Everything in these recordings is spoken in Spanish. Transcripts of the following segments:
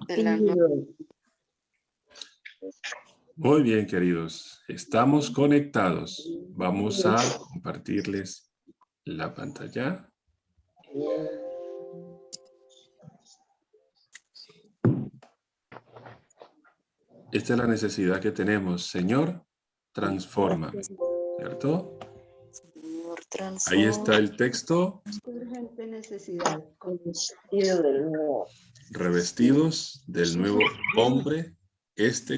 de la nueva. Muy bien, queridos. Estamos conectados. Vamos a compartirles la pantalla. Esta es la necesidad que tenemos. Señor, transfórmame. ¿Cierto? Señor, Ahí está el texto. Urgente necesidad. Revestidos del nuevo hombre,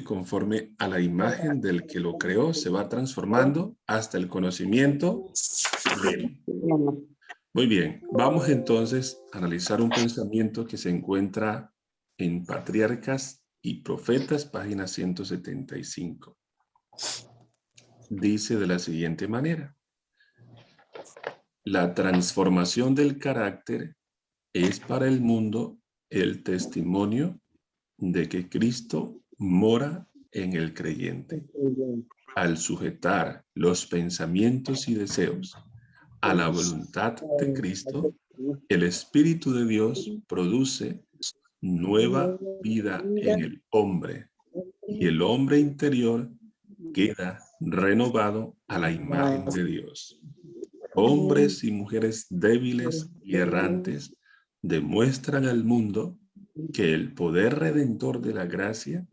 conforme a la imagen del que lo creó, se va transformando hasta el conocimiento de él. Muy bien, vamos entonces a analizar un pensamiento que se encuentra en Patriarcas y Profetas, página 175. Dice de la siguiente manera: la transformación del carácter es para el mundo el testimonio de que Cristo mora en el creyente. Al sujetar los pensamientos y deseos a la voluntad de Cristo, el Espíritu de Dios produce nueva vida en el hombre y el hombre interior queda renovado a la imagen de Dios. Hombres y mujeres débiles y errantes demuestran al mundo que el poder redentor de la gracia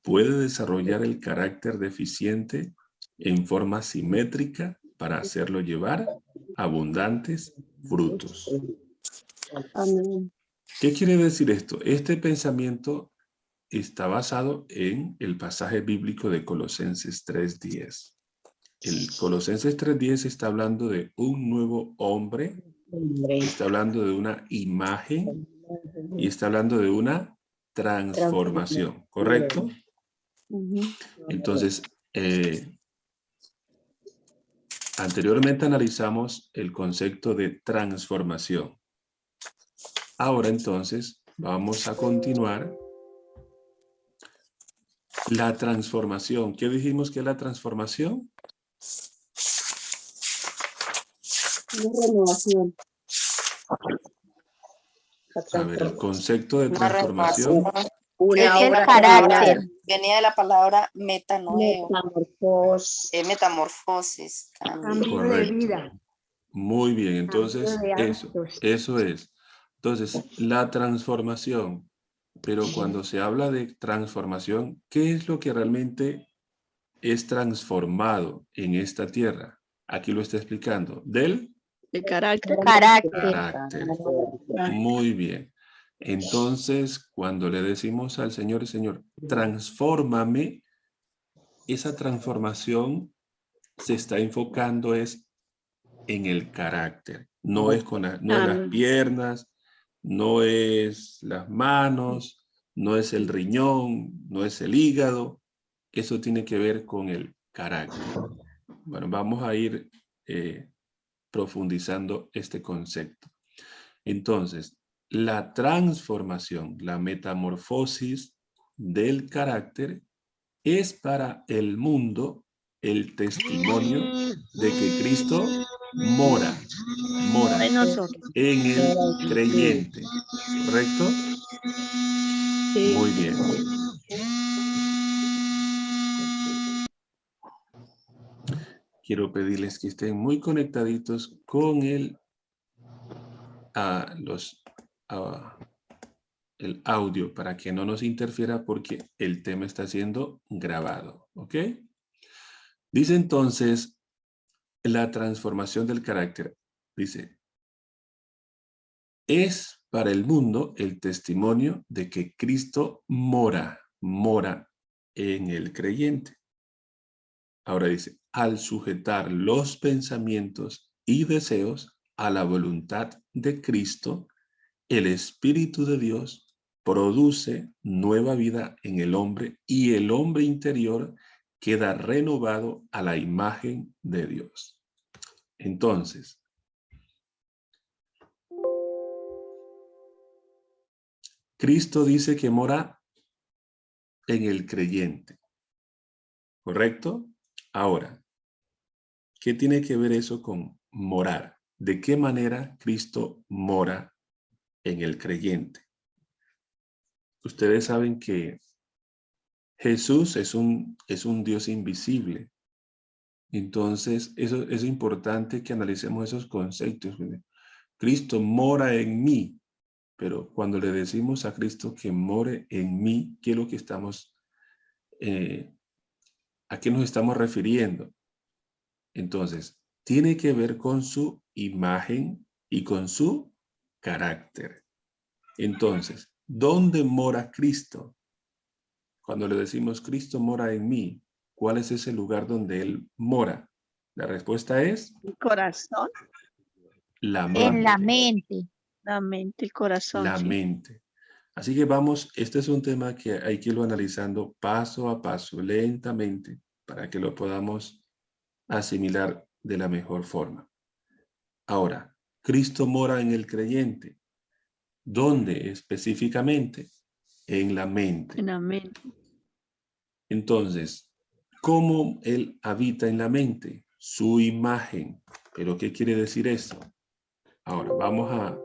puede desarrollar el carácter deficiente en forma simétrica para hacerlo llevar abundantes frutos. Amén. ¿Qué quiere decir esto? Este pensamiento está basado en el pasaje bíblico de Colosenses 3:10. El Colosenses 3:10 está hablando de un nuevo hombre, está hablando de una imagen y está hablando de una transformación, ¿correcto? Entonces, anteriormente analizamos el concepto de transformación. Ahora entonces vamos a continuar. La transformación. ¿Qué dijimos que es la transformación? Una renovación. A ver, el concepto de Una transformación. renovación. Una Venía de obra la carácter. palabra- Venía de la palabra metanoeo, Metamorfosis. metamorfosis. Cambio de Correcto. vida. Muy bien, entonces Cambio de eso hábitos. es. Entonces, la transformación. Pero cuando se habla de transformación, ¿qué es lo que realmente es transformado en esta tierra? Aquí lo está explicando. Del De carácter. carácter. Muy bien. Entonces, cuando le decimos al Señor, Señor, transfórmame, esa transformación se está enfocando es en el carácter. No es no es las piernas, no es las manos, no es el riñón, no es el hígado. Eso tiene que ver con el carácter. Bueno, vamos a ir profundizando este concepto. Entonces, la transformación, la metamorfosis del carácter es para el mundo el testimonio de que Cristo mora En nosotros. en el creyente. ¿Correcto? Sí. Muy bien. Quiero pedirles que estén muy conectaditos con el audio para que no nos interfiera porque el tema está siendo grabado. ¿Ok? Dice entonces la transformación del carácter. Dice, es para el mundo el testimonio de que Cristo mora en el creyente. Ahora dice, al sujetar los pensamientos y deseos a la voluntad de Cristo, el Espíritu de Dios produce nueva vida en el hombre y el hombre interior queda renovado a la imagen de Dios. Entonces, Cristo dice que mora en el creyente, ¿correcto? Ahora, ¿qué tiene que ver eso con morar? ¿De qué manera Cristo mora en el creyente? ustedes saben que Jesús es un Dios invisible. Entonces, eso es importante que analicemos esos conceptos. Cristo mora en mí, pero cuando le decimos a Cristo que more en mí, ¿qué es lo que estamos, a qué nos estamos refiriendo? Entonces, tiene que ver con su imagen y con su carácter. Entonces, ¿dónde mora Cristo? Cuando le decimos Cristo mora en mí, ¿cuál es ese lugar donde Él mora? La respuesta es El corazón, la En la mente. mente. la mente, el corazón, La sí. mente. Así que vamos, este es un tema que hay que irlo analizando paso a paso, lentamente, para que lo podamos asimilar de la mejor forma. Ahora, Cristo mora en el creyente. ¿Dónde específicamente? En la mente. En la mente. Entonces, ¿cómo Él habita en la mente? Su imagen. ¿Pero qué quiere decir eso? Ahora, vamos a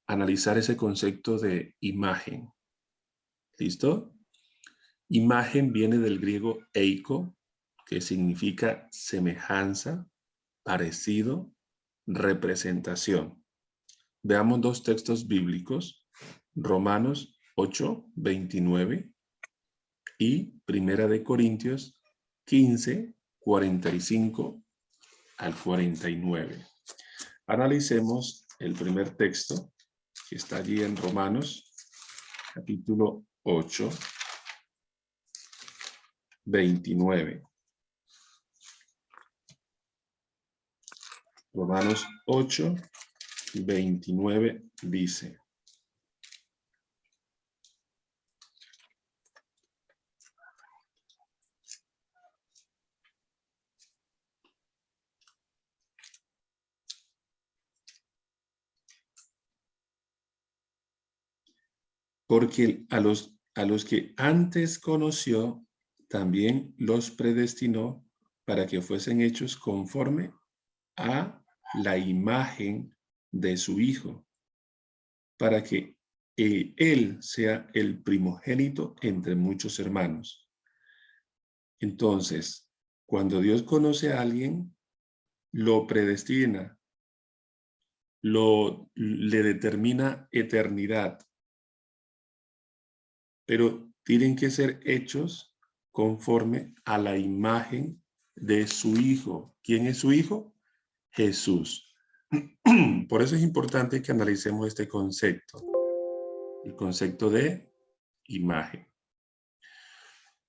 analizar ese concepto de imagen. ¿Listo? Imagen viene del griego eiko, que significa semejanza, parecido, representación. Veamos dos textos bíblicos, Romanos 8, 29 y Primera de Corintios 15, 45 al 49. Analicemos el primer texto que está allí en Romanos, capítulo 8, 29. Romanos 8, 29 dice: porque a los que antes conoció, también los predestinó para que fuesen hechos conforme a la imagen de su Hijo, para que Él sea el primogénito entre muchos hermanos. Entonces, cuando Dios conoce a alguien, lo predestina, le determina eternidad, pero tienen que ser hechos conforme a la imagen de su Hijo. ¿Quién es su Hijo? Jesús. Por eso es importante que analicemos este concepto, el concepto de imagen.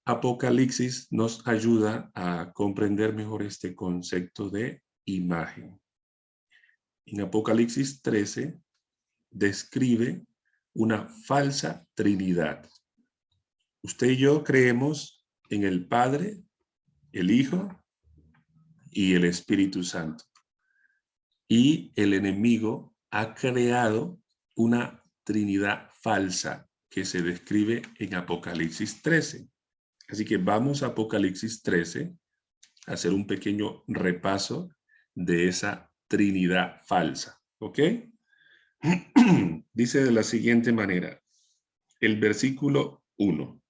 Apocalipsis nos ayuda a comprender mejor este concepto de imagen. En Apocalipsis 13 describe una falsa trinidad. Usted y yo creemos en el Padre, el Hijo y el Espíritu Santo. Y el enemigo ha creado una trinidad falsa que se describe en Apocalipsis 13. Así que vamos a Apocalipsis 13 a hacer un pequeño repaso de esa trinidad falsa. ¿Ok? Dice de la siguiente manera, el versículo 1,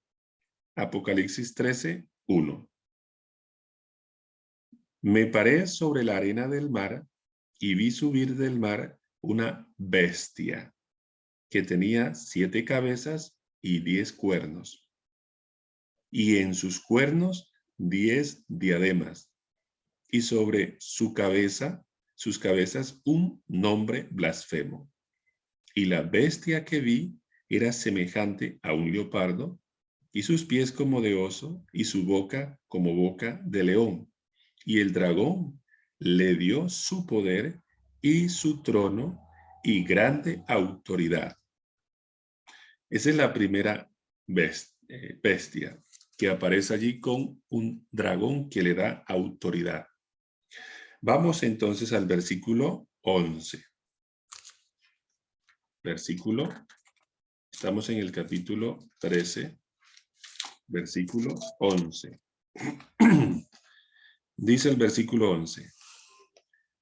Apocalipsis 13, 1. Me paré sobre la arena del mar y vi subir del mar una bestia que tenía 7 cabezas y 10 cuernos, y en sus cuernos 10 diademas, y sobre sus cabezas un nombre blasfemo. Y la bestia que vi era semejante a un leopardo, y sus pies como de oso, y su boca como boca de león. Y el dragón le dio su poder y su trono y grande autoridad. Esa es la primera bestia que aparece allí con un dragón que le da autoridad. Vamos entonces al versículo 11. Estamos en el capítulo 13, versículo 11. Dice el versículo 11.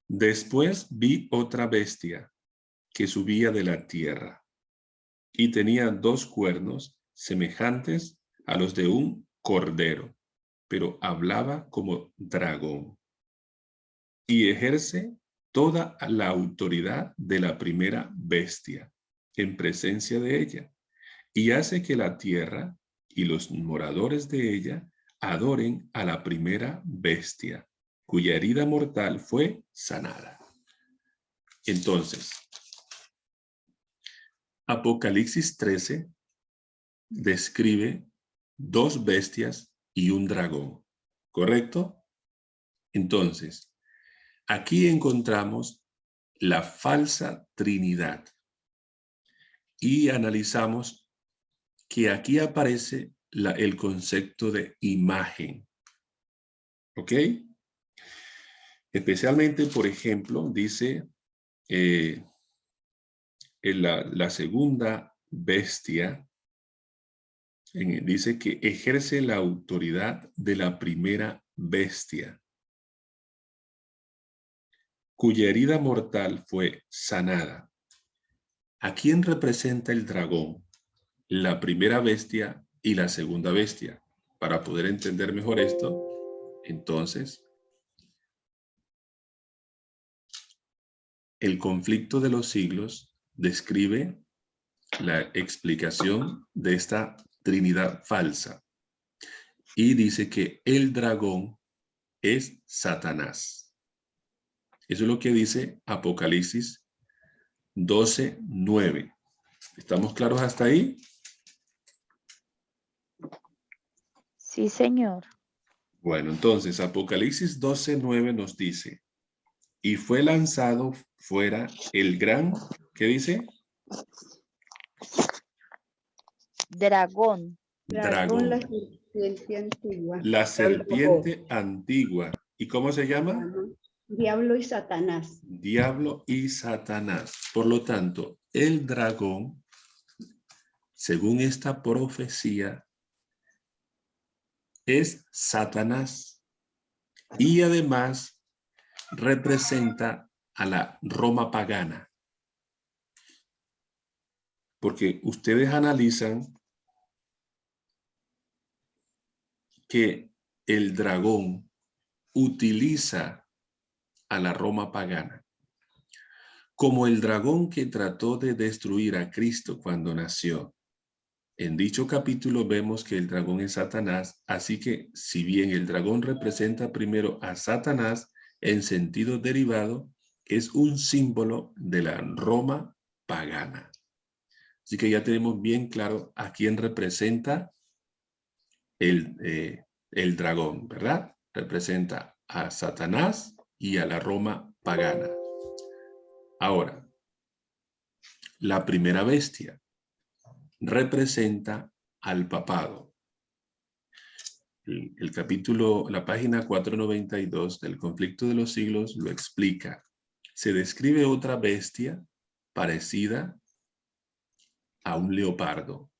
Después vi otra bestia que subía de la tierra. y tenía 2 cuernos semejantes a los de un cordero, pero hablaba como dragón. Y ejerce toda la autoridad de la primera bestia en presencia de ella, y hace que la tierra y los moradores de ella adoren a la primera bestia, cuya herida mortal fue sanada. Entonces, Apocalipsis 13 describe 2 bestias y un dragón, ¿correcto? Entonces, aquí encontramos la falsa Trinidad y analizamos que aquí aparece el concepto de imagen, ¿ok? Especialmente, por ejemplo, dice la segunda bestia, dice que ejerce la autoridad de la primera bestia, cuya herida mortal fue sanada. ¿A quién representa el dragón? La primera bestia y la segunda bestia. Para poder entender mejor esto, entonces, el conflicto de los siglos describe la explicación de esta Trinidad falsa y dice que el dragón es Satanás. Eso es lo que dice Apocalipsis 12:9. ¿Estamos claros hasta ahí? Sí, señor. Bueno, entonces Apocalipsis 12:9 nos dice, y fue lanzado fuera el gran, ¿qué dice? Dragón. Dragón. La serpiente antigua. La serpiente antigua. ¿Y cómo se llama? Diablo y Satanás. Diablo y Satanás. Por lo tanto, el dragón, según esta profecía, es Satanás y además representa a la Roma pagana. Porque ustedes analizan que el dragón utiliza a la Roma pagana. Como el dragón que trató de destruir a Cristo cuando nació. En dicho capítulo vemos que el dragón es Satanás, así que si bien el dragón representa primero a Satanás en sentido derivado, es un símbolo de la Roma pagana. Así que ya tenemos bien claro a quién representa el dragón, ¿verdad? Representa a Satanás y a la Roma pagana. Ahora, la primera bestia representa al papado. El capítulo, la página 492 del conflicto de los siglos lo explica. Se describe otra bestia parecida a un leopardo,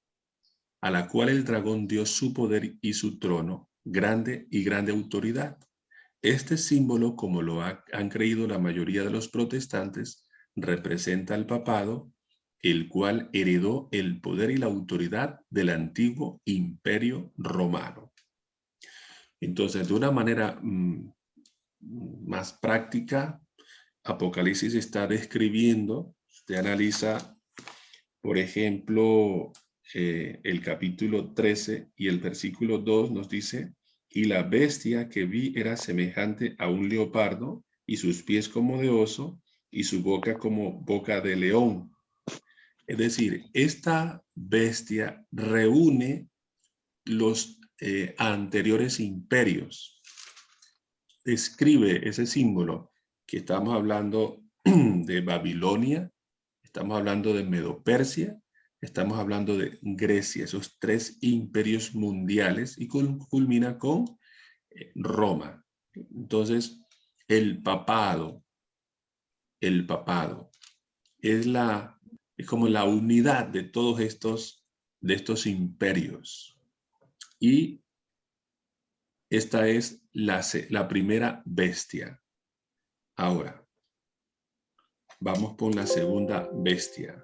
a la cual el dragón dio su poder y su trono, grande y grande autoridad. Este símbolo, como lo han creído la mayoría de los protestantes, representa al papado, el cual heredó el poder y la autoridad del antiguo imperio romano. Entonces, de una manera más práctica, Apocalipsis está describiendo, usted analiza, por ejemplo, el capítulo 13 y el versículo 2 nos dice, y la bestia que vi era semejante a un leopardo, y sus pies como de oso, y su boca como boca de león. Es decir, esta bestia reúne los anteriores imperios. Describe ese símbolo que estamos hablando de Babilonia, estamos hablando de Medo-Persia, estamos hablando de Grecia, esos 3 imperios mundiales, y culmina con Roma. Entonces, el papado es como la unidad de todos estos imperios. Y esta es la primera bestia. Ahora, vamos con la segunda bestia.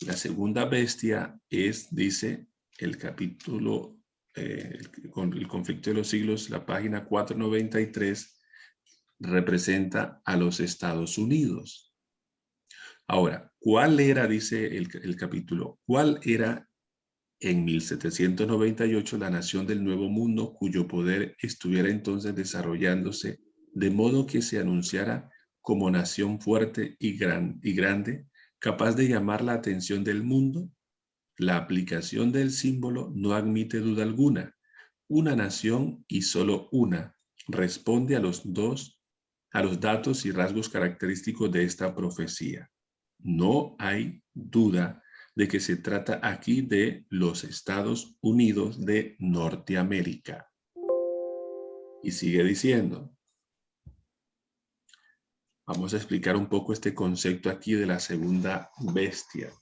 La segunda bestia es, dice el capítulo, con el conflicto de los siglos, la página 493, representa a los Estados Unidos. Ahora, ¿cuál era, dice el capítulo, cuál era en 1798 la nación del Nuevo Mundo cuyo poder estuviera entonces desarrollándose de modo que se anunciara como nación fuerte y grande, capaz de llamar la atención del mundo? La aplicación del símbolo no admite duda alguna. Una nación y solo una responde a los datos y rasgos característicos de esta profecía. No hay duda de que se trata aquí de los Estados Unidos de Norteamérica. Y sigue diciendo. Vamos a explicar un poco este concepto aquí de la segunda bestia.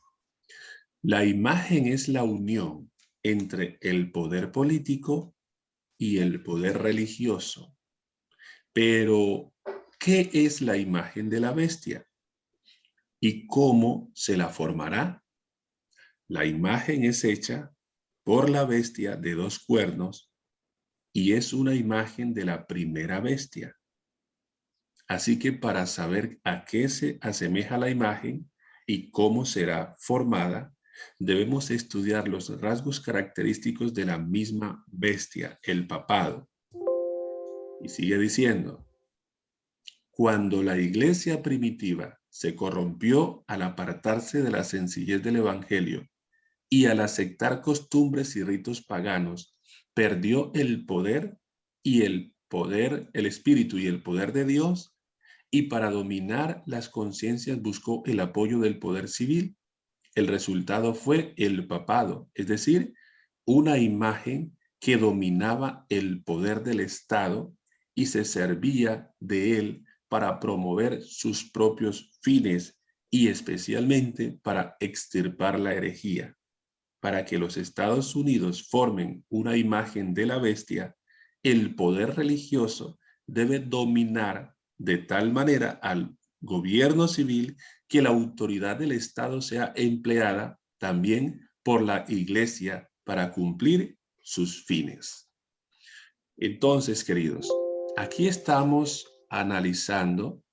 La imagen es la unión entre el poder político y el poder religioso. Pero, ¿qué es la imagen de la bestia? ¿Y cómo se la formará? La imagen es hecha por la bestia de 2 cuernos y es una imagen de la primera bestia. Así que para saber a qué se asemeja la imagen y cómo será formada, debemos estudiar los rasgos característicos de la misma bestia, el papado. Y sigue diciendo, cuando la iglesia primitiva se corrompió al apartarse de la sencillez del evangelio y al aceptar costumbres y ritos paganos, perdió el poder, el espíritu y el poder de Dios, y para dominar las conciencias buscó el apoyo del poder civil. El resultado fue el papado, es decir, una imagen que dominaba el poder del Estado y se servía de él para promover sus propios fines y especialmente para extirpar la herejía. Para que los Estados Unidos formen una imagen de la bestia, el poder religioso debe dominar de tal manera al gobierno civil que la autoridad del Estado sea empleada también por la Iglesia para cumplir sus fines. Entonces, queridos, aquí estamos analizando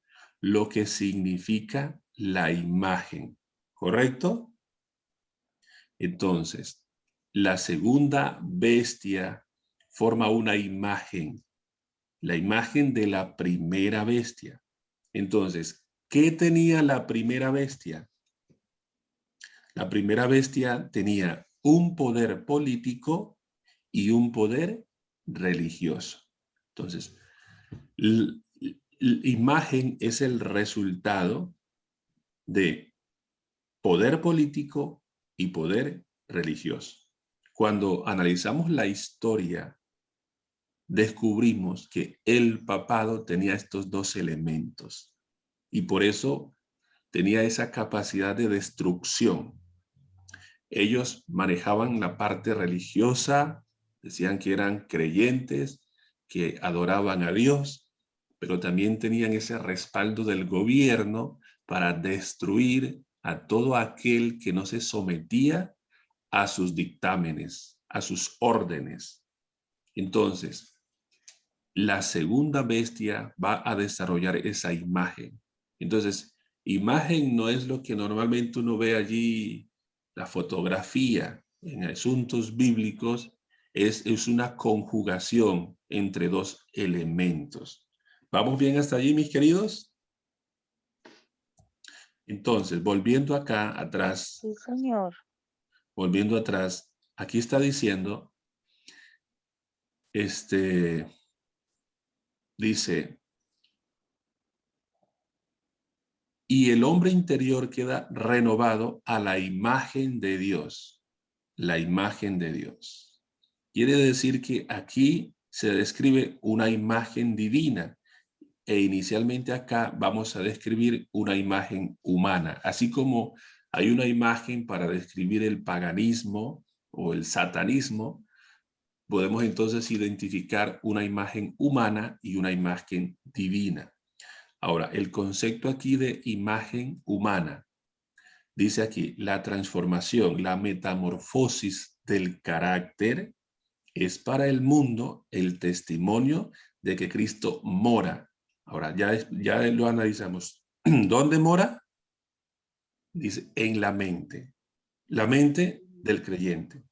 lo que significa la imagen, ¿correcto? Entonces, la segunda bestia forma una imagen, la imagen de la primera bestia. Entonces, ¿qué tenía la primera bestia? La primera bestia tenía un poder político y un poder religioso. Entonces, la imagen es el resultado de poder político y poder religioso. Cuando analizamos la historia, descubrimos que el papado tenía estos 2 elementos y por eso tenía esa capacidad de destrucción. Ellos manejaban la parte religiosa, decían que eran creyentes, que adoraban a Dios, pero también tenían ese respaldo del gobierno para destruir a todo aquel que no se sometía a sus dictámenes, a sus órdenes. Entonces, la segunda bestia va a desarrollar esa imagen. Entonces, imagen no es lo que normalmente uno ve allí, la fotografía en asuntos bíblicos, es una conjugación entre 2 elementos. ¿Vamos bien hasta allí, mis queridos? Entonces, volviendo acá atrás, Sí, señor. volviendo atrás, aquí está diciendo, dice, y el hombre interior queda renovado a la imagen de Dios. La imagen de Dios. Quiere decir que aquí se describe una imagen divina e inicialmente acá vamos a describir una imagen humana. Así como hay una imagen para describir el paganismo o el satanismo, podemos entonces identificar una imagen humana y una imagen divina. Ahora, el concepto aquí de imagen humana. dice aquí, la transformación, la metamorfosis del carácter es para el mundo el testimonio de que Cristo mora. Ahora, ya lo analizamos. ¿Dónde mora? Dice, en la mente del creyente.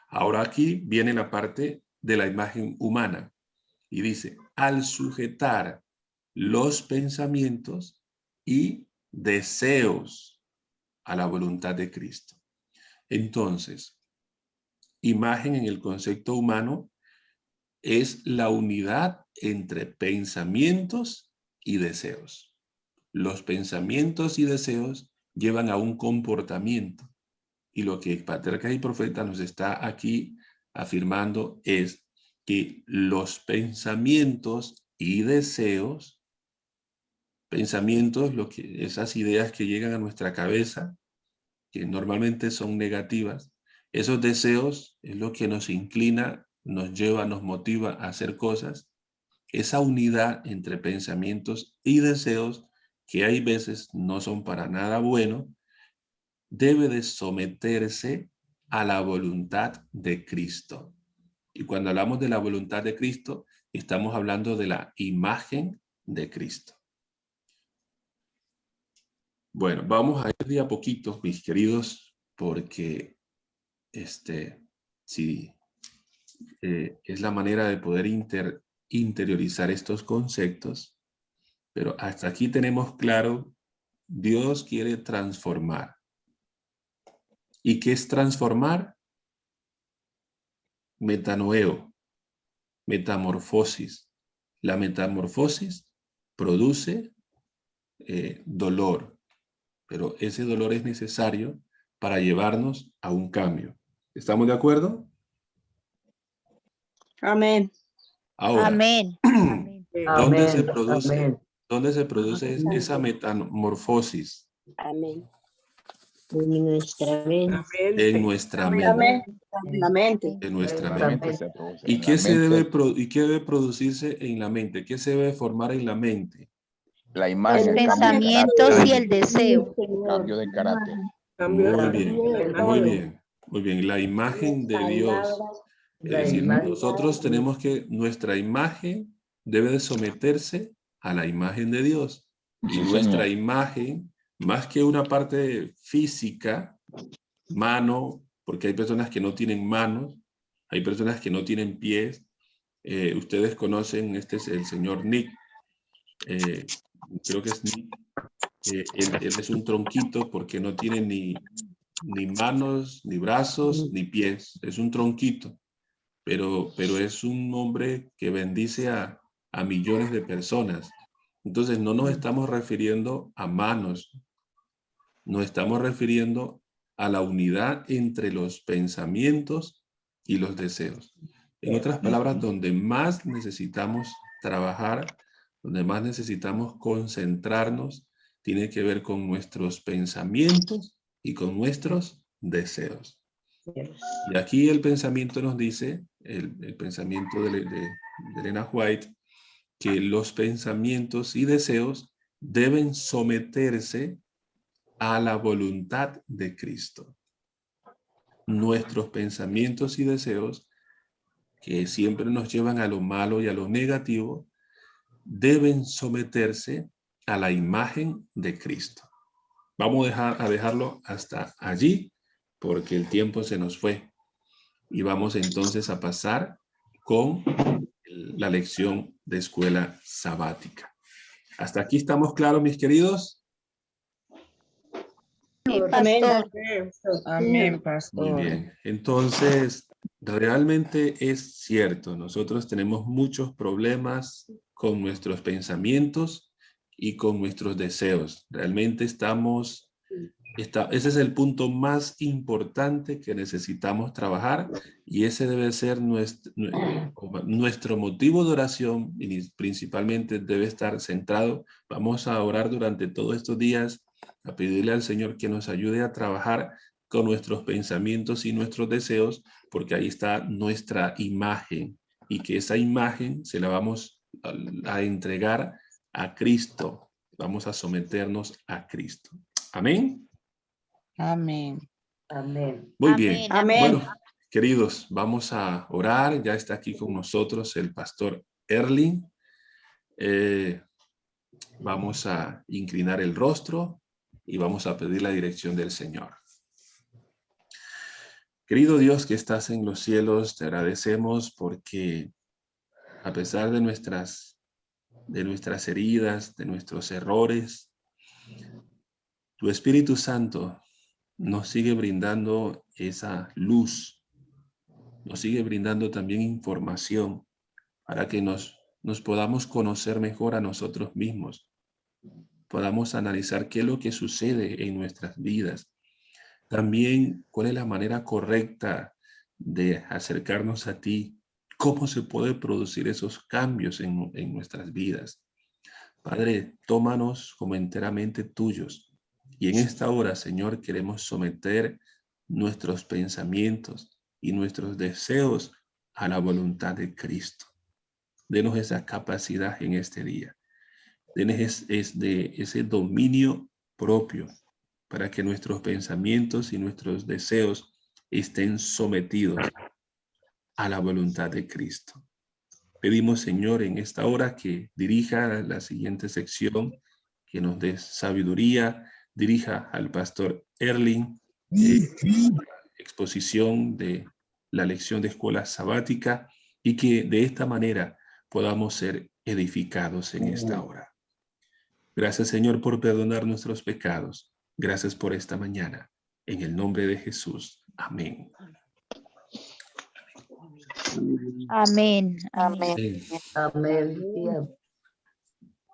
Ahora aquí viene la parte de la imagen humana y dice, al sujetar los pensamientos y deseos a la voluntad de Cristo. Entonces, imagen en el concepto humano es la unidad entre pensamientos y deseos. Los pensamientos y deseos llevan a un comportamiento. Y lo que Patriarca y Profeta nos está aquí afirmando es que los pensamientos y deseos, esas ideas que llegan a nuestra cabeza, que normalmente son negativas, esos deseos es lo que nos inclina, nos lleva, nos motiva a hacer cosas. Esa unidad entre pensamientos y deseos, que hay veces no son para nada bueno, debe de someterse a la voluntad de Cristo. Y cuando hablamos de la voluntad de Cristo, estamos hablando de la imagen de Cristo. Bueno, vamos a ir de a poquito, mis queridos, porque sí, es la manera de poder interiorizar estos conceptos, pero hasta aquí tenemos claro, Dios quiere transformar. ¿Y qué es transformar? Metanoeo, metamorfosis. La metamorfosis produce dolor, pero ese dolor es necesario para llevarnos a un cambio. ¿Estamos de acuerdo? Amén. Ahora, Amén. Amén. ¿dónde se Amén. produce, Amén. dónde se produce esa metamorfosis? Amén. En nuestra mente. En nuestra Amén. mente. En la mente. En nuestra Nuestra mente. mente. Se produce ¿Y en qué la se debe, mente, y qué debe producirse en la mente? ¿Qué se debe formar en la mente? la Los imagen, el cambio de pensamientos carácter, y el deseo. cambio de carácter. Muy bien, muy bien, muy bien. La imagen de Dios. Es La decir, imagen. nosotros tenemos que, nuestra imagen debe de someterse a la imagen de Dios. Y Sí, nuestra señor. imagen, más que una parte física, mano, porque hay personas que no tienen manos, hay personas que no tienen pies. Ustedes conocen, este es el señor Nick, creo que es Nick. Él es un tronquito porque no tiene ni manos, ni brazos, ni pies. Es un tronquito. Pero es un hombre que bendice a millones de personas. Entonces no nos estamos refiriendo a manos, nos estamos refiriendo a la unidad entre los pensamientos y los deseos. En otras palabras, donde más necesitamos trabajar, donde más necesitamos concentrarnos, tiene que ver con nuestros pensamientos y con nuestros deseos. Y aquí el pensamiento nos dice, el pensamiento de Elena White, que los pensamientos y deseos deben someterse a la voluntad de Cristo. Nuestros pensamientos y deseos, que siempre nos llevan a lo malo y a lo negativo, deben someterse a la imagen de Cristo. Vamos a dejarlo hasta allí, porque el tiempo se nos fue. Y vamos entonces a pasar con la lección de escuela sabática. ¿Hasta aquí estamos claros, mis queridos? Sí, Amén. pastor. Amén, Muy pastor. bien. Entonces, realmente es cierto, nosotros tenemos muchos problemas con nuestros pensamientos y con nuestros deseos. Realmente ese es el punto más importante que necesitamos trabajar y ese debe ser nuestro motivo de oración y principalmente debe estar centrado. Vamos a orar durante todos estos días, a pedirle al Señor que nos ayude a trabajar con nuestros pensamientos y nuestros deseos, porque ahí está nuestra imagen y que esa imagen se la vamos a entregar a Cristo. Vamos a someternos a Cristo. Amén. Amén. Amén. Muy bien. Amén. Bueno, queridos, vamos a orar. Ya está aquí con nosotros el pastor Erling. Vamos a inclinar el rostro y vamos a pedir la dirección del Señor. Querido Dios que estás en los cielos, te agradecemos porque a pesar de nuestras heridas, de nuestros errores, tu Espíritu Santo nos sigue brindando esa luz, nos sigue brindando también información para que nos podamos conocer mejor a nosotros mismos, podamos analizar qué es lo que sucede en nuestras vidas. También, cuál es la manera correcta de acercarnos a ti, cómo se puede producir esos cambios en nuestras vidas. Padre, tómanos como enteramente tuyos. Y en esta hora, Señor, queremos someter nuestros pensamientos y nuestros deseos a la voluntad de Cristo. Denos esa capacidad en este día. Denos ese dominio propio para que nuestros pensamientos y nuestros deseos estén sometidos a la voluntad de Cristo. Pedimos, Señor, en esta hora que dirija la siguiente sección, que nos dé sabiduría, dirija al pastor Erling, exposición de la lección de escuela sabática, y que de esta manera podamos ser edificados en esta hora. Gracias, Señor, por perdonar nuestros pecados. Gracias por esta mañana. En el nombre de Jesús. Amén. Amén. Amén. Amén.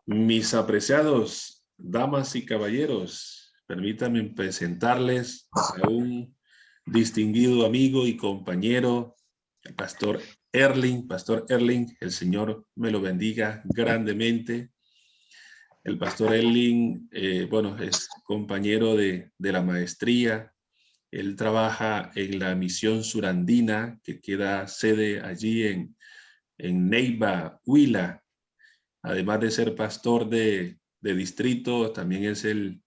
Mis apreciados damas y caballeros, permítanme presentarles a un distinguido amigo y compañero, el pastor Erling. Pastor Erling, el Señor me lo bendiga grandemente. El pastor Erling, bueno, es compañero de la maestría. Él trabaja en la misión surandina, que queda sede allí en Neiva, Huila. Además de ser pastor de distrito, también es el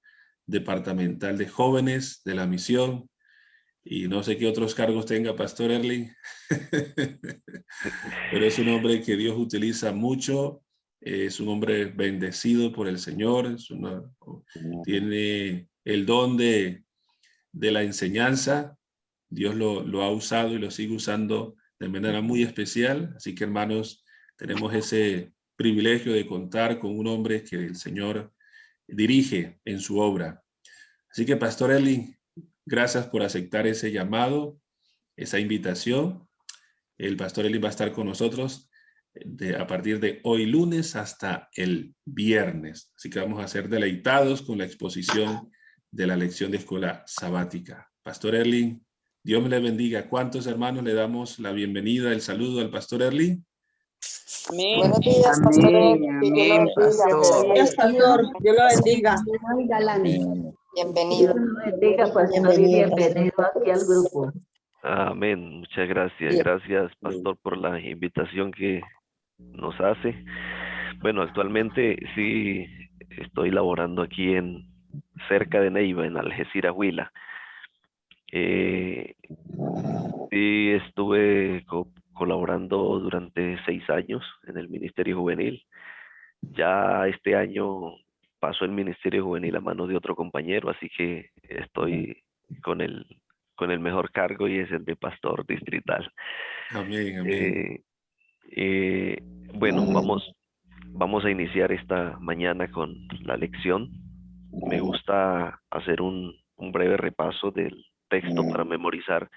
departamental de jóvenes de la misión. Y no sé qué otros cargos tenga pastor Erling, pero es un hombre que Dios utiliza mucho. Es un hombre bendecido por el Señor. Tiene el don de la enseñanza. Dios lo ha usado y lo sigue usando de manera muy especial. Así que, hermanos, tenemos ese privilegio de contar con un hombre que el Señor dirige en su obra. Así que, pastor Erling, gracias por aceptar ese llamado, esa invitación. El pastor Erling va a estar con nosotros a partir de hoy lunes hasta el viernes. Así que vamos a ser deleitados con la exposición de la lección de escuela sabática. Pastor Erling, Dios me le bendiga. ¿Cuántos hermanos le damos la bienvenida, el saludo al pastor Erling? Buenos días, pastor Erling. Que Dios lo bendiga. pastor. Bienvenido. Pastor. Dios lo bendiga. Muy galante. Bienvenido. Bendiga, pastor, y bienvenido aquí al grupo. Amén. Muchas gracias. Bien. Gracias, pastor, por la invitación que nos hace. Bueno, actualmente sí estoy laborando aquí cerca de Neiva, en Algeciras, Huila. Sí estuve colaborando durante 6 años en el Ministerio Juvenil. Ya este año pasó el Ministerio Juvenil a manos de otro compañero, así que estoy con el mejor cargo, y es el de pastor distrital. Amén, amén. Bueno, vamos a iniciar esta mañana con la lección. Me gusta hacer un breve repaso del texto para memorizar.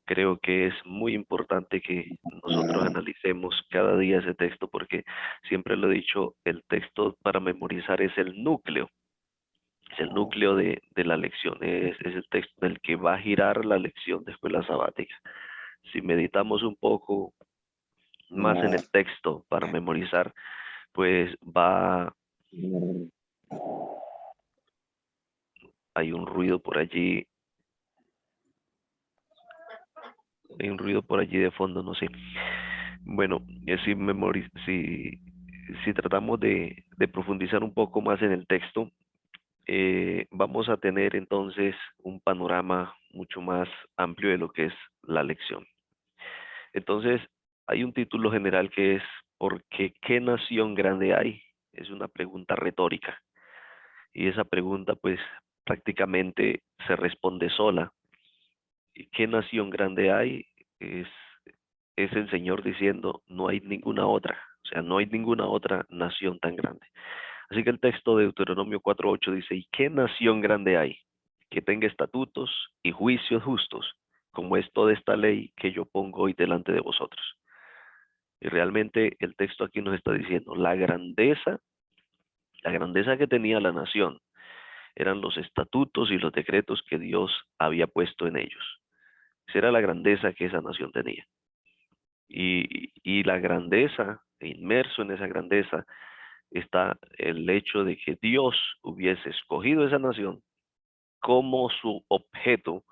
Creo que es muy importante que nosotros analicemos cada día ese texto, porque siempre lo he dicho, el texto para memorizar es el núcleo. Es el núcleo de la lección, es el texto del que va a girar la lección de escuela sabática. Si meditamos un poco más en el texto para memorizar, pues hay un ruido por allí. Hay un ruido por allí de fondo, no sé. Bueno, si tratamos de profundizar un poco más en el texto, vamos a tener entonces un panorama mucho más amplio de lo que es la lección. Entonces, hay un título general que es ¿por qué nación grande hay? Es una pregunta retórica. Y esa pregunta pues prácticamente se responde sola. ¿Qué nación grande hay? Es el Señor diciendo, no hay ninguna otra. O sea, no hay ninguna otra nación tan grande. Así que el texto de Deuteronomio 4:8 dice, ¿y qué nación grande hay que tenga estatutos y juicios justos, como es toda esta ley que yo pongo hoy delante de vosotros? Y realmente el texto aquí nos está diciendo, la grandeza que tenía la nación eran los estatutos y los decretos que Dios había puesto en ellos. Esa era la grandeza que esa nación tenía. Y la grandeza, inmerso en esa grandeza, está el hecho de que Dios hubiese escogido esa nación como su objeto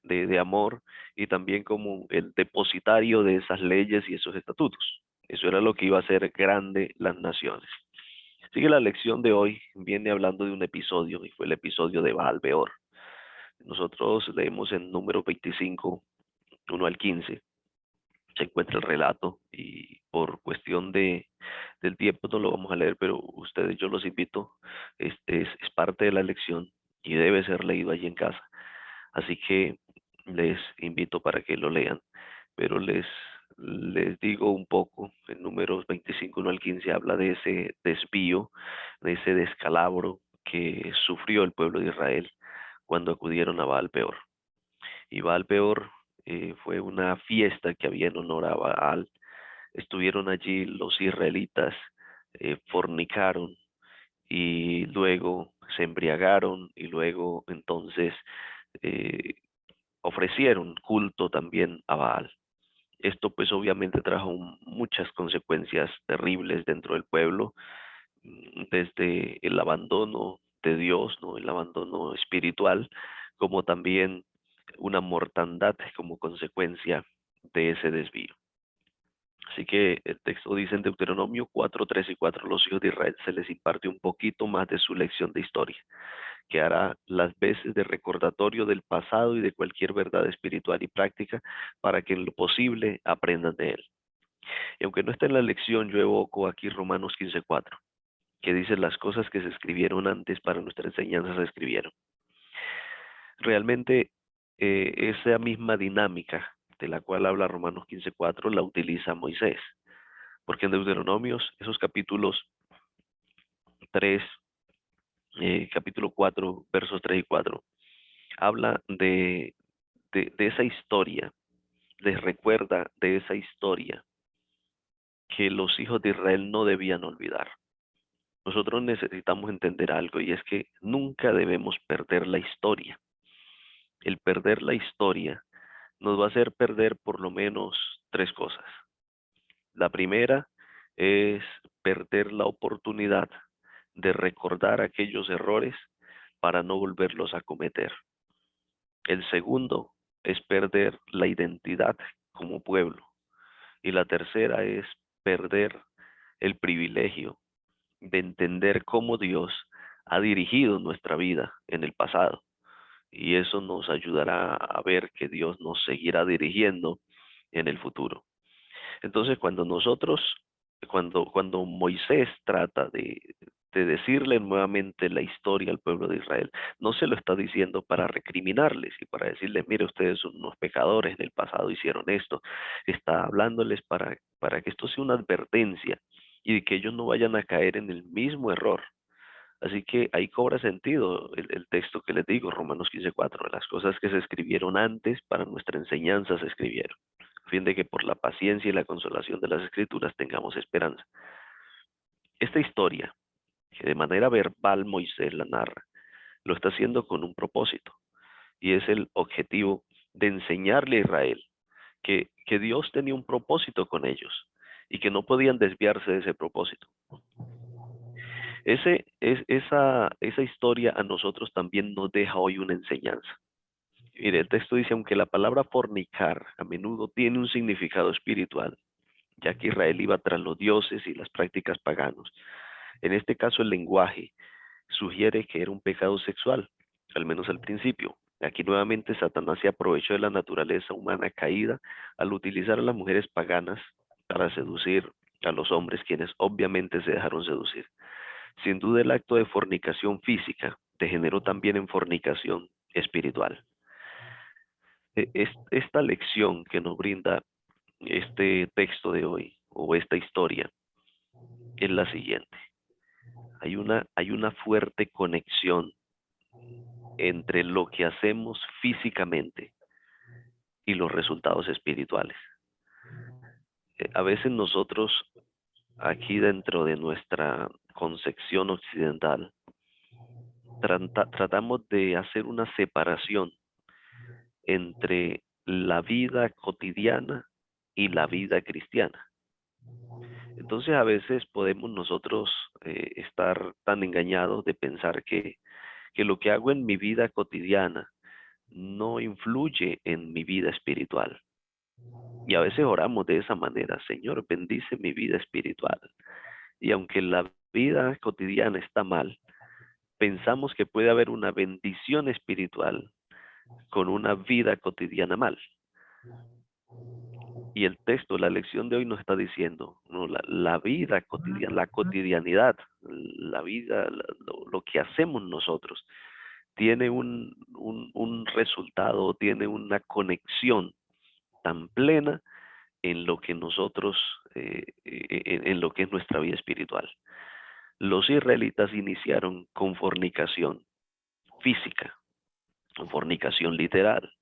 de amor y también como el depositario de esas leyes y esos estatutos. Eso era lo que iba a hacer grande las naciones. Así que la lección de hoy viene hablando de un episodio y fue el episodio de Baal Peor. Nosotros leemos en Números 25, 1 al 15. Se encuentra el relato y por cuestión del tiempo no lo vamos a leer, pero ustedes yo los invito, es parte de la lección y debe ser leído allí en casa. Así que les invito para que lo lean, pero les digo un poco, en Números 25, 1 al 15 habla de ese desvío, de ese descalabro que sufrió el pueblo de Israel cuando acudieron a Baal Peor. Y Baal Peor fue una fiesta que había en honor a Baal. Estuvieron allí los israelitas, fornicaron y luego se embriagaron y luego entonces eh, ofrecieron culto también a Baal. Esto pues obviamente trajo muchas consecuencias terribles dentro del pueblo, desde el abandono de Dios, ¿no? El abandono espiritual, como también una mortandad como consecuencia de ese desvío. Así que el texto dice en Deuteronomio 4, 3 y 4, los hijos de Israel se les imparte un poquito más de su lección de historia, que hará las veces de recordatorio del pasado y de cualquier verdad espiritual y práctica para que en lo posible aprendan de él. Y aunque no está en la lección, yo evoco aquí Romanos 15:4, que dice las cosas que se escribieron antes para nuestra enseñanza se escribieron. Realmente esa misma dinámica de la cual habla Romanos 15:4 la utiliza Moisés, porque en Deuteronomios, esos capítulos 3, capítulo 4, versos 3 y 4, habla de esa historia, les recuerda de esa historia que los hijos de Israel no debían olvidar. Nosotros necesitamos entender algo y es que nunca debemos perder la historia. El perder la historia nos va a hacer perder por lo menos 3 cosas. La primera es perder la oportunidad de recordar aquellos errores para no volverlos a cometer. El segundo es perder la identidad como pueblo. Y la tercera es perder el privilegio de entender cómo Dios ha dirigido nuestra vida en el pasado. Y eso nos ayudará a ver que Dios nos seguirá dirigiendo en el futuro. Entonces, cuando Moisés trata de decirle nuevamente la historia al pueblo de Israel, no se lo está diciendo para recriminarles y para decirles, mire, ustedes son unos pecadores, en el pasado hicieron esto. Está hablándoles para que esto sea una advertencia y de que ellos no vayan a caer en el mismo error. Así que ahí cobra sentido el texto que les digo, Romanos 15:4, las cosas que se escribieron antes para nuestra enseñanza se escribieron, a fin de que por la paciencia y la consolación de las escrituras tengamos esperanza. Esta historia, que de manera verbal Moisés la narra, lo está haciendo con un propósito, y es el objetivo de enseñarle a Israel que Dios tenía un propósito con ellos y que no podían desviarse de ese propósito. Esa historia a nosotros también nos deja hoy una enseñanza. Mire, el texto dice, aunque la palabra fornicar a menudo tiene un significado espiritual, ya que Israel iba tras los dioses y las prácticas paganos, en este caso el lenguaje sugiere que era un pecado sexual, al menos al principio. Aquí nuevamente Satanás se aprovechó de la naturaleza humana caída al utilizar a las mujeres paganas para seducir a los hombres, quienes obviamente se dejaron seducir. Sin duda el acto de fornicación física degeneró también en fornicación espiritual. Esta lección que nos brinda este texto de hoy, o esta historia, es la siguiente. Hay una fuerte conexión entre lo que hacemos físicamente y los resultados espirituales. A veces nosotros, aquí dentro de nuestra concepción occidental, tratamos de hacer una separación entre la vida cotidiana y la vida cristiana. Entonces a veces podemos nosotros estar tan engañados de pensar que lo que hago en mi vida cotidiana no influye en mi vida espiritual. Y a veces oramos de esa manera: Señor, bendice mi vida espiritual. Y aunque la vida cotidiana está mal, pensamos que puede haber una bendición espiritual con una vida cotidiana mal. Y el texto, la lección de hoy nos está diciendo, no, la vida cotidiana, la cotidianidad, la vida, lo que hacemos nosotros, tiene un resultado, tiene una conexión tan plena en lo que nosotros, en lo que es nuestra vida espiritual. Los israelitas iniciaron con fornicación física, con fornicación literal.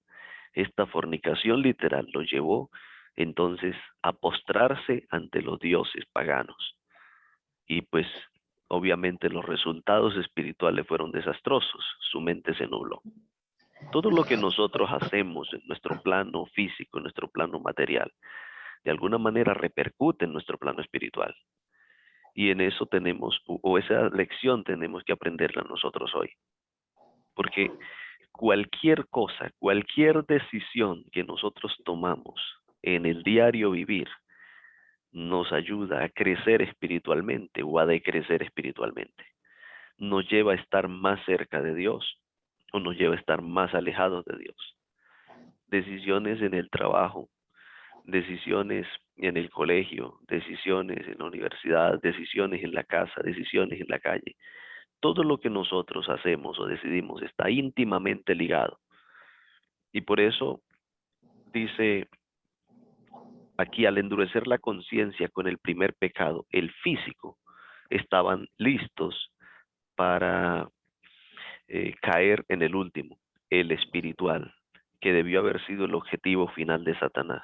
Esta fornicación literal los llevó entonces a postrarse ante los dioses paganos. Y pues obviamente los resultados espirituales fueron desastrosos, su mente se nubló. Todo lo que nosotros hacemos en nuestro plano físico, en nuestro plano material, de alguna manera repercute en nuestro plano espiritual. Y en eso tenemos, o esa lección tenemos que aprenderla nosotros hoy. Porque cualquier cosa, cualquier decisión que nosotros tomamos en el diario vivir, nos ayuda a crecer espiritualmente o a decrecer espiritualmente. Nos lleva a estar más cerca de Dios o nos lleva a estar más alejados de Dios. Decisiones en el trabajo, decisiones en el colegio, decisiones en la universidad, decisiones en la casa, decisiones en la calle. Todo lo que nosotros hacemos o decidimos está íntimamente ligado. Y por eso dice aquí, al endurecer la conciencia con el primer pecado, el físico, estaban listos para caer en el último, el espiritual, que debió haber sido el objetivo final de Satanás.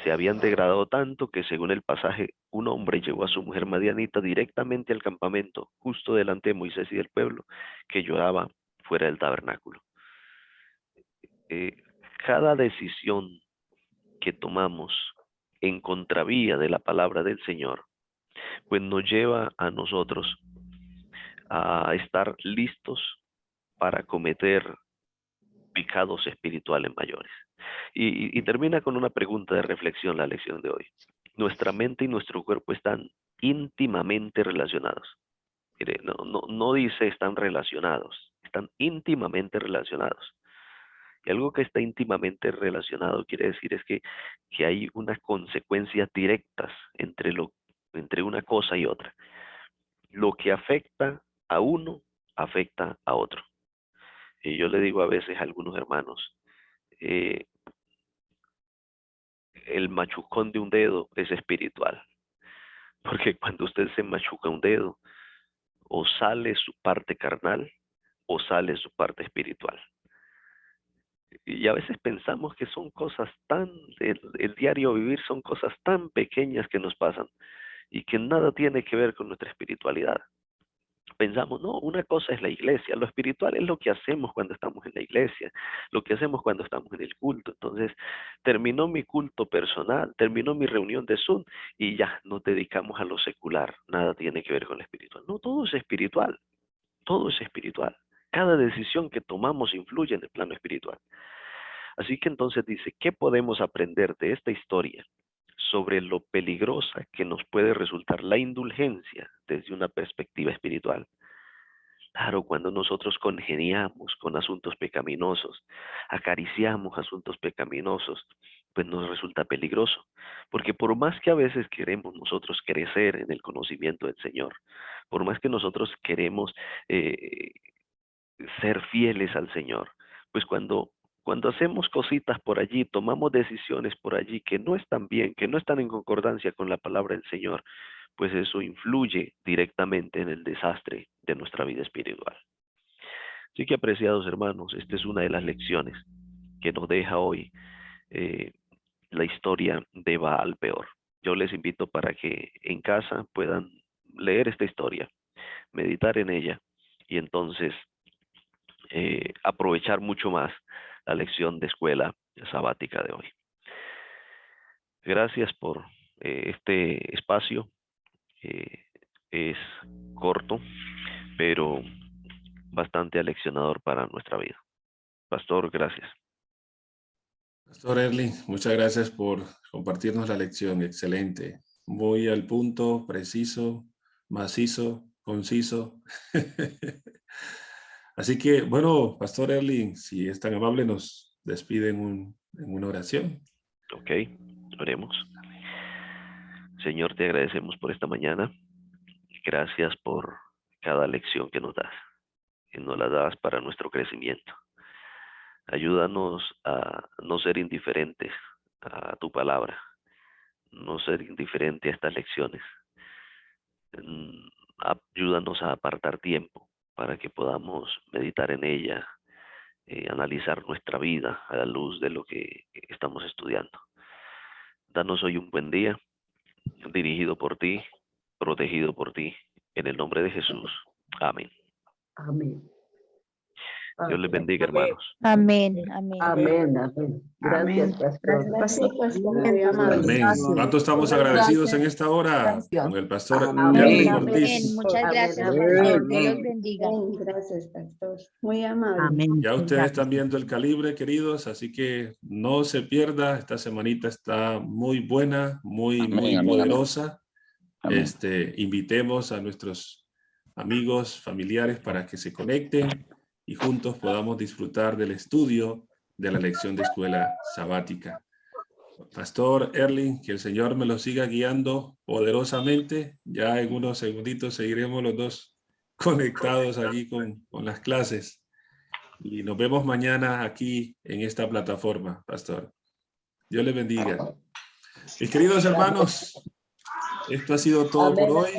Se habían degradado tanto que, según el pasaje, un hombre llevó a su mujer madianita directamente al campamento, justo delante de Moisés y del pueblo, que lloraba fuera del tabernáculo. Cada decisión que tomamos en contravía de la palabra del Señor, pues nos lleva a nosotros a estar listos para cometer pecados espirituales mayores. Y termina con una pregunta de reflexión la lección de hoy. Nuestra mente y nuestro cuerpo están íntimamente relacionados. Mire, no dice están relacionados, están íntimamente relacionados. Y algo que está íntimamente relacionado quiere decir es que hay unas consecuencias directas entre una cosa y otra. Lo que afecta a uno, afecta a otro. Y yo le digo a veces a algunos hermanos, el machucón de un dedo es espiritual. Porque cuando usted se machuca un dedo, o sale su parte carnal, o sale su parte espiritual. Y a veces pensamos que son cosas el diario vivir son cosas tan pequeñas que nos pasan y que nada tiene que ver con nuestra espiritualidad. Pensamos, no, una cosa es la iglesia, lo espiritual es lo que hacemos cuando estamos en la iglesia, lo que hacemos cuando estamos en el culto. Entonces, terminó mi culto personal, terminó mi reunión de Zoom y ya nos dedicamos a lo secular, nada tiene que ver con lo espiritual. No, todo es espiritual, todo es espiritual. Cada decisión que tomamos influye en el plano espiritual. Así que entonces dice, ¿qué podemos aprender de esta historia sobre lo peligrosa que nos puede resultar la indulgencia desde una perspectiva espiritual? Claro, cuando nosotros congeniamos con asuntos pecaminosos, acariciamos asuntos pecaminosos, pues nos resulta peligroso. Porque por más que a veces queremos nosotros crecer en el conocimiento del Señor, por más que nosotros queremos ser fieles al Señor, pues cuando hacemos cositas por allí, tomamos decisiones por allí que no están bien, que no están en concordancia con la palabra del Señor, pues eso influye directamente en el desastre de nuestra vida espiritual. Así que, apreciados hermanos, esta es una de las lecciones que nos deja hoy la historia de Baal Peor. Yo les invito para que en casa puedan leer esta historia, meditar en ella y entonces aprovechar mucho más la lección de escuela sabática de hoy. Gracias por este espacio. Es corto, pero bastante aleccionador para nuestra vida. Pastor, gracias. Pastor Erling, muchas gracias por compartirnos la lección. Excelente. Muy al punto, preciso, macizo, conciso. Así que, bueno, Pastor Erling, si es tan amable, nos despide en una oración. Ok, oremos. Señor, te agradecemos por esta mañana. Gracias por cada lección que nos das. Que nos la das para nuestro crecimiento. Ayúdanos a no ser indiferentes a tu palabra. No ser indiferente a estas lecciones. Ayúdanos a apartar tiempo para que podamos meditar en ella, analizar nuestra vida a la luz de lo que estamos estudiando. Danos hoy un buen día, dirigido por ti, protegido por ti, en el nombre de Jesús. Amén. Amén. Dios les bendiga, hermanos. Amén. Amén. Amén, amén. Gracias, pastor. Gracias, pastor. Muy amable. Amén. ¿Cuánto estamos agradecidos en esta hora con el Pastor Amén. Erling Amén. Ortiz? Muchas Amén, gracias, amén. pastor. Dios los bendiga. Gracias, pastor. Muy amable. Ya ustedes están viendo el calibre, queridos, así que no se pierda. Esta semanita está muy buena, muy poderosa. Invitemos a nuestros amigos, familiares para que se conecten y juntos podamos disfrutar del estudio de la lección de escuela sabática. Pastor Erling, que el Señor me lo siga guiando poderosamente. Ya en unos segunditos seguiremos los dos conectados allí con las clases. Y nos vemos mañana aquí en esta plataforma, Pastor. Dios les bendiga. Mis queridos hermanos, esto ha sido todo por hoy.